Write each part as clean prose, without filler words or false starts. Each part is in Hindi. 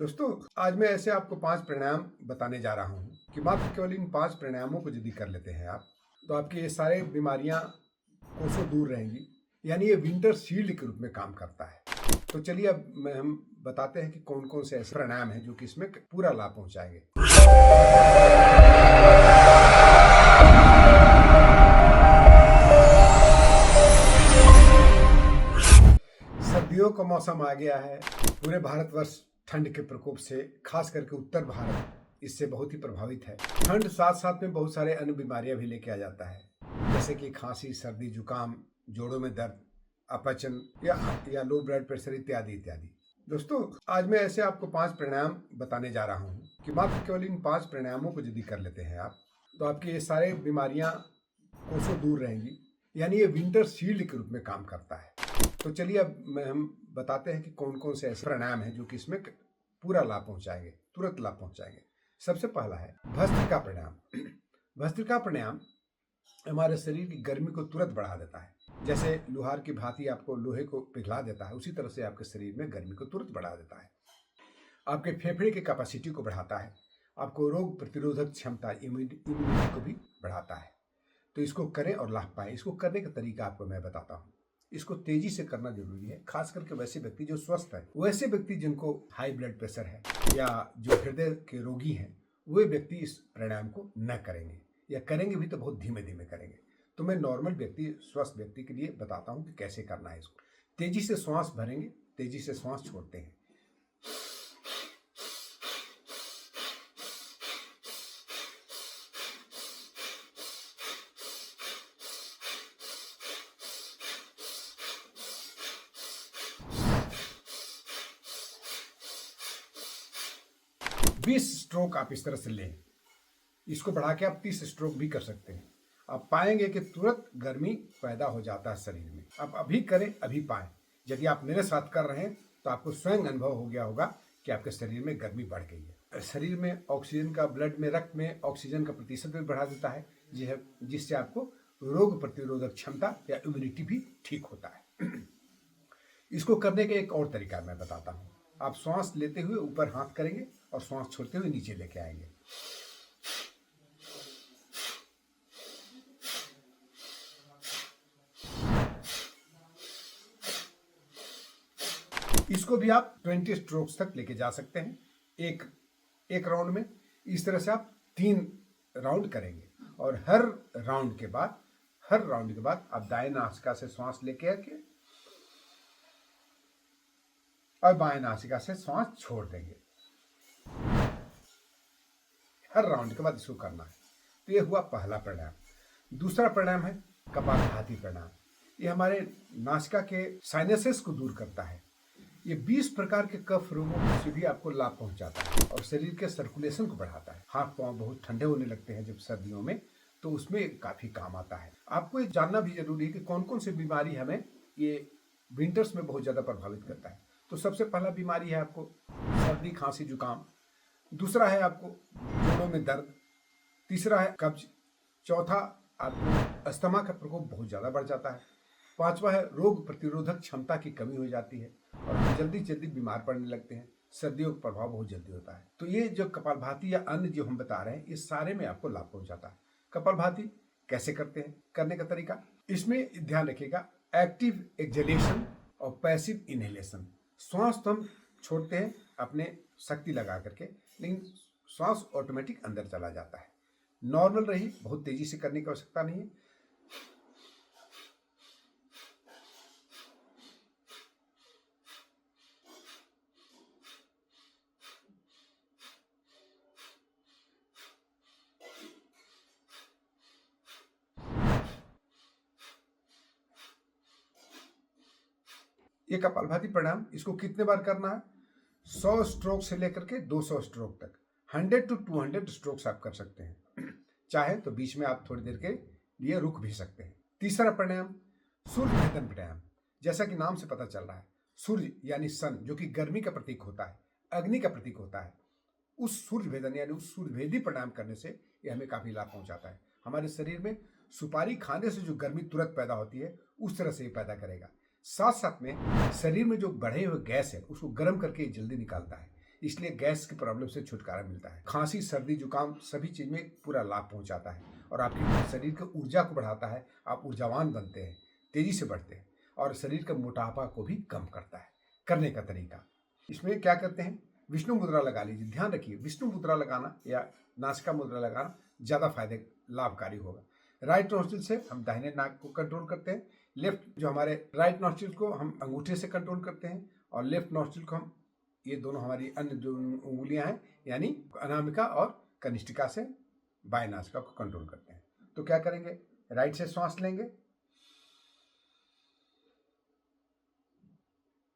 दोस्तों, आज मैं ऐसे आपको 5 प्राणायाम बताने जा रहा हूँ कि मात्र केवल इन 5 प्राणायामों को यदि कर लेते हैं आप, तो आपकी ये सारे बीमारियां कोसों दूर रहेंगी। यानी ये विंटर शील्ड के रूप में काम करता है। तो चलिए अब हम बताते हैं कि कौन कौन से ऐसे प्राणायाम हैं जो कि इसमें पूरा लाभ पहुंचाएंगे। सर्दियों का मौसम आ गया है। पूरे भारतवर्ष ठंड के प्रकोप से, खास करके उत्तर भारत इससे बहुत ही प्रभावित है। ठंड साथ साथ में बहुत सारे अन्य बीमारियां भी लेके आ जाता है, जैसे कि खांसी, सर्दी, जुकाम, जोड़ों में दर्द, अपचन या लो ब्लड प्रेशर इत्यादि इत्यादि। दोस्तों, आज मैं ऐसे आपको 5 प्राणायाम बताने जा रहा हूँ कि मात्र केवल इन 5 प्राणायामों को यदि कर लेते हैं आप, तो आपकी ये सारे बीमारियां कोसों दूर रहेंगी। यानी ये विंटर शील्ड के रूप में काम करता है। तो चलिए अब हम बताते हैं कि कौन कौन से ऐसे प्राणायाम हैं जो कि इसमें पूरा लाभ पहुंचाएंगे, तुरंत लाभ पहुंचाएंगे। सबसे पहला है भस्त्रिका प्राणायाम। भस्त्रिका प्राणायाम हमारे शरीर की गर्मी को तुरंत बढ़ा देता है। जैसे लोहार की भांति आपको लोहे को पिघला देता है, उसी तरह से आपके शरीर में गर्मी को तुरंत बढ़ा देता है। आपके फेफड़े की कैपेसिटी को बढ़ाता है, आपको रोग प्रतिरोधक क्षमता, इम्यूनिटी को भी बढ़ाता है। तो इसको करें और लाभ पाएं। इसको करने का तरीका आपको मैं बताता हूँ। इसको तेजी से करना जरूरी है, खास करके वैसे व्यक्ति जो स्वस्थ है, वैसे व्यक्ति जिनको हाई ब्लड प्रेशर है या जो हृदय के रोगी हैं, वे व्यक्ति इस प्राणायाम को न करेंगे, या करेंगे भी तो बहुत धीमे धीमे करेंगे। तो मैं नॉर्मल व्यक्ति, स्वस्थ व्यक्ति के लिए बताता हूँ कि कैसे करना है इसको। तेजी से श्वास भरेंगे, तेजी से श्वास छोड़ते हैं। बीस स्ट्रोक आप इस तरह से लें। इसको बढ़ा के आप 30 स्ट्रोक भी कर सकते हैं। आप पाएंगे कि तुरंत गर्मी पैदा हो जाता है शरीर में। आप अभी करें, अभी पाएं। यदि आप मेरे साथ कर रहे हैं तो आपको स्वयं अनुभव हो गया होगा कि आपके शरीर में गर्मी बढ़ गई है। शरीर में ऑक्सीजन का, ब्लड में, रक्त में ऑक्सीजन का प्रतिशत भी बढ़ा देता है, जिससे आपको रोग प्रतिरोधक क्षमता या इम्यूनिटी भी ठीक होता है। इसको करने का एक और तरीका मैं बताता हूँ। आप श्वास लेते हुए ऊपर हाथ करेंगे और श्वास छोड़ते हुए नीचे लेके आएंगे। इसको भी आप 20 स्ट्रोक्स तक लेके जा सकते हैं एक राउंड में। इस तरह से आप 3 राउंड करेंगे और हर राउंड के बाद आप दाएं नासिका से श्वास लेके आके और बाएं नासिका से श्वास छोड़ देंगे। हर राउंड के बाद इसको करना है। तो ये हुआ पहला प्राणायाम। दूसरा प्राणायाम है कपालभाति प्राणायाम। ये हमारे नासिका के साइनसेस को दूर करता है। ये 20 प्रकार के कफ रोगों से भी आपको लाभ पहुंचाता है और शरीर के सर्कुलेशन को बढ़ाता है। हाथ पांव बहुत ठंडे होने लगते हैं जब सर्दियों में, तो उसमें काफी काम आता है। आपको ये जानना भी जरूरी है कि कौन कौन सी बीमारी हमें ये विंटर्स में बहुत ज्यादा प्रभावित करता है। तो सबसे पहला बीमारी है आपको सर्दी, खांसी, जुकाम। दूसरा है आपको जोड़ों में दर्द। तीसरा है कब्ज। चौथा, आपको अस्थमा का प्रकोप बहुत ज्यादा बढ़ जाता है। पांचवा है रोग प्रतिरोधक क्षमता की कमी हो जाती है और हम जल्दी जल्दी बीमार पड़ने लगते हैं। सर्दियों का प्रभाव बहुत जल्दी होता है। तो ये जो कपालभाति या अन्य जो हम बता रहे हैं, इस सारे में आपको लाभ पहुंचाता है। कपालभाति कैसे करते हैं, करने का तरीका, इसमें ध्यान रखिएगा एक्टिव एक्सहेलेशन और पैसिव इनहेलेशन। श्वास तो हम छोड़ते हैं अपने शक्ति लगा करके, लेकिन श्वास ऑटोमेटिक अंदर चला जाता है। नॉर्मल रही, बहुत तेजी से करने की आवश्यकता नहीं है। ये कपालभाति प्राणायाम, इसको कितने बार करना है? 100 स्ट्रोक से लेकर के 200 स्ट्रोक तक, 100 to 200 स्ट्रोक्स आप कर सकते हैं। चाहे तो बीच में आप थोड़ी देर के लिए रुक भी सकते हैं। तीसरा प्राणायाम सूर्य भेदन प्राणायाम। जैसा कि नाम से पता चल रहा है, सूर्य यानी सन, जो कि गर्मी का प्रतीक होता है, अग्नि का प्रतीक होता है, उस सूर्य भेदन यानी उस सूर्यभेदी प्राणायाम करने से ये हमें काफी लाभ पहुंचाता है। हमारे शरीर में सुपारी खाने से जो गर्मी तुरंत पैदा होती है, उस तरह से ये पैदा करेगा। साथ साथ में शरीर में जो बढ़े हुए गैस है उसको गर्म करके जल्दी निकालता है। इसलिए गैस की प्रॉब्लम से छुटकारा मिलता है। खांसी, सर्दी, जुकाम सभी चीज में पूरा लाभ पहुंचाता है और आपके शरीर की ऊर्जा को बढ़ाता है। आप ऊर्जावान बनते हैं, तेजी से बढ़ते हैं और शरीर का मोटापा को भी कम करता है। करने का तरीका, इसमें क्या करते हैं, विष्णु मुद्रा लगा लीजिए। ध्यान रखिए, विष्णु मुद्रा लगाना या नासिका मुद्रा लगाना ज़्यादा फायदे लाभकारी होगा। राइट नोस्ट्रिल से हम दाहिने नाक को कंट्रोल करते हैं। लेफ्ट जो हमारे राइट नोस्ट्रिल को हम अंगूठे से कंट्रोल करते हैं और लेफ्ट नोस्ट्रिल को हम, ये दोनों हमारी अन्य जो उंगलियां हैं यानी अनामिका और कनिष्ठिका से बाएं नासिका को कंट्रोल करते हैं। तो क्या करेंगे, राइट से श्वास लेंगे,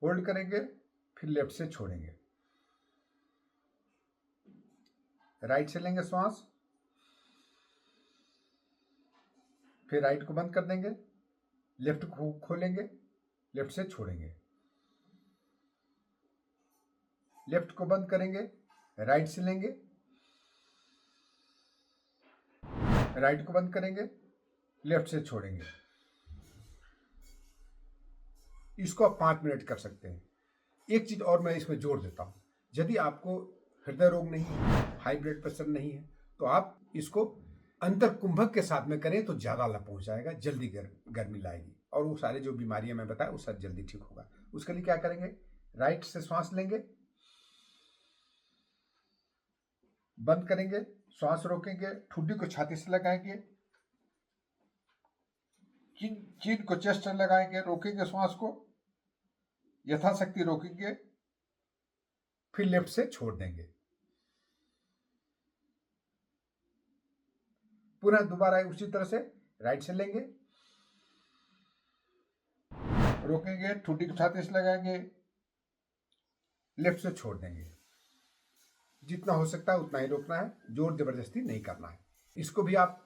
होल्ड करेंगे, फिर लेफ्ट से छोड़ेंगे। राइट से लेंगे श्वास, फिर राइट को बंद कर देंगे, लेफ्ट को खोलेंगे, लेफ्ट से छोड़ेंगे। लेफ्ट को बंद करेंगे, राइट से लेंगे, राइट को बंद करेंगे, लेफ्ट से छोड़ेंगे। इसको आप 5 मिनट कर सकते हैं। एक चीज और मैं इसमें जोड़ देता हूं, यदि आपको हृदय रोग नहीं है, हाई ब्लड प्रेशर नहीं है, तो आप इसको अंतर कुंभक के साथ में करें तो ज्यादा लाभ पहुंचाएगा, जल्दी गर्मी लाएगी और वो सारे जो बीमारियां मैं बताया वो सब जल्दी ठीक होगा। उसके लिए क्या करेंगे, राइट से श्वास लेंगे, बंद करेंगे, श्वास रोकेंगे, ठुड्डी को छाती से लगाएंगे, चीन को चेस्ट से लगाएंगे, रोकेंगे श्वास को, यथाशक्ति रोकेंगे, फिर लेफ्ट से छोड़ देंगे। पुनः दोबारा उसी तरह से राइट से लेंगे, रोकेंगे, ठुड्डी को छाती से लगाएंगे, लेफ्ट से छोड़ देंगे। जितना हो सकता है उतना ही रोकना है, जोर जबरदस्ती नहीं करना है। इसको भी आप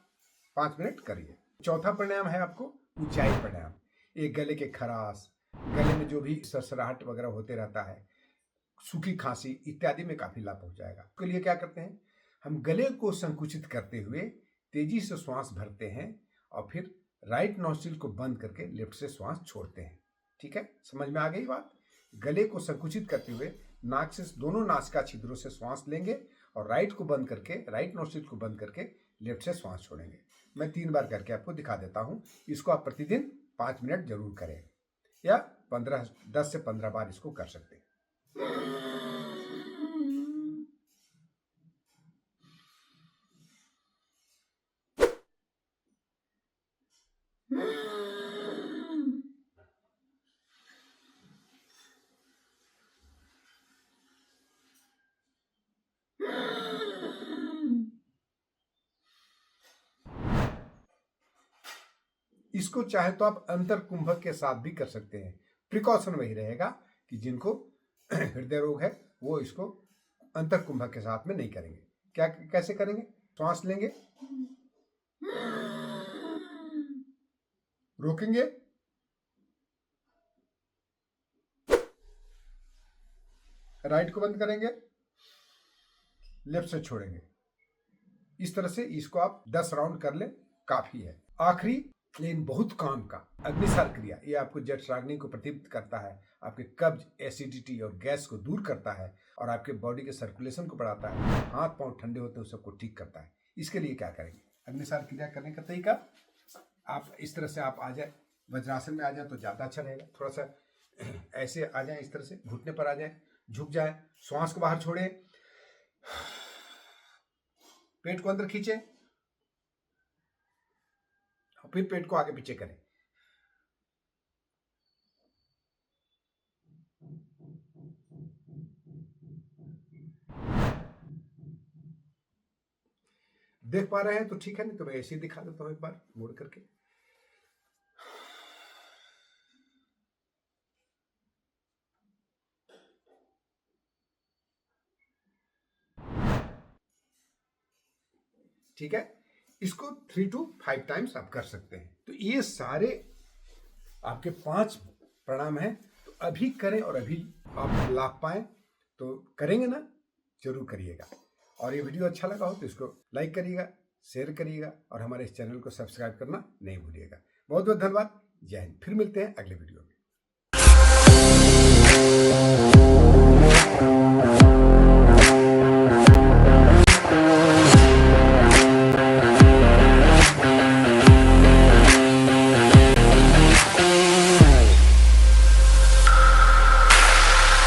5 मिनट करिए। चौथा प्राणायाम है आपको ऊंचाई प्राणायाम। एक गले के खराश, गले में जो भी सरसराहट वगैरह होते रहता है, सूखी खांसी इत्यादि में काफी लाभ पहुंचाएगा। उसके लिए क्या करते हैं, हम गले को संकुचित करते हुए तेजी से श्वास भरते हैं और फिर राइट नॉस्ट्रिल को बंद करके लेफ्ट से श्वास छोड़ते हैं। ठीक है, समझ में आ गई बात। गले को संकुचित करते हुए नाक से, दोनों नासिका छिद्रों से श्वास लेंगे और राइट को बंद करके, राइट नॉस्ट्रिल को बंद करके लेफ्ट से श्वास छोड़ेंगे। मैं 3 बार करके आपको दिखा देता हूं। इसको आप प्रतिदिन 5 मिनट जरूर करें या 10 से 15 बार इसको कर सकते हैं। इसको चाहे तो आप अंतर कुंभक के साथ भी कर सकते हैं। प्रिकॉशन वही रहेगा कि जिनको हृदय रोग है वो इसको अंतर कुंभक के साथ में नहीं करेंगे। क्या कैसे करेंगे, श्वास लेंगे, रोकेंगे, राइट को बंद करेंगे, लेफ्ट से छोड़ेंगे। इस तरह से इसको आप 10 राउंड कर ले, काफी है। आखिरी लेकिन बहुत काम का अग्निसार क्रिया, ये आपको जठराग्नि को प्रदीप्त करता है, आपके कब्ज, एसिडिटी और गैस को दूर करता है और आपके बॉडी के सर्कुलेशन को बढ़ाता है। हाथ पांव ठंडे होते हैं, सबको ठीक करता है। इसके लिए क्या करेंगे, अग्निसार क्रिया करने का तरीका, आप इस तरह से आप आ जाए, वज्रासन में आ जाए तो ज्यादा अच्छा रहेगा। थोड़ा सा ऐसे आ जाए, इस तरह से घुटने पर आ जाए, झुक जाए, श्वास को बाहर छोड़े, पेट को अंदर खींचे, फिर पेट को आगे पीछे करें। देख पा रहे हैं तो ठीक है, नहीं तो मैं ऐसे ही दिखा देता हूं एक बार मोड़ करके। ठीक है, इसको 3 to 5 टाइम्स आप कर सकते हैं। तो ये सारे आपके 5 प्राणायाम हैं, तो अभी करें और अभी आप लाभ पाएं। तो करेंगे ना, जरूर करिएगा। और ये वीडियो अच्छा लगा हो तो इसको लाइक करिएगा, शेयर करिएगा और हमारे इस चैनल को सब्सक्राइब करना नहीं भूलिएगा। बहुत बहुत धन्यवाद। जय हिंद। फिर मिलते हैं अगले वीडियो में।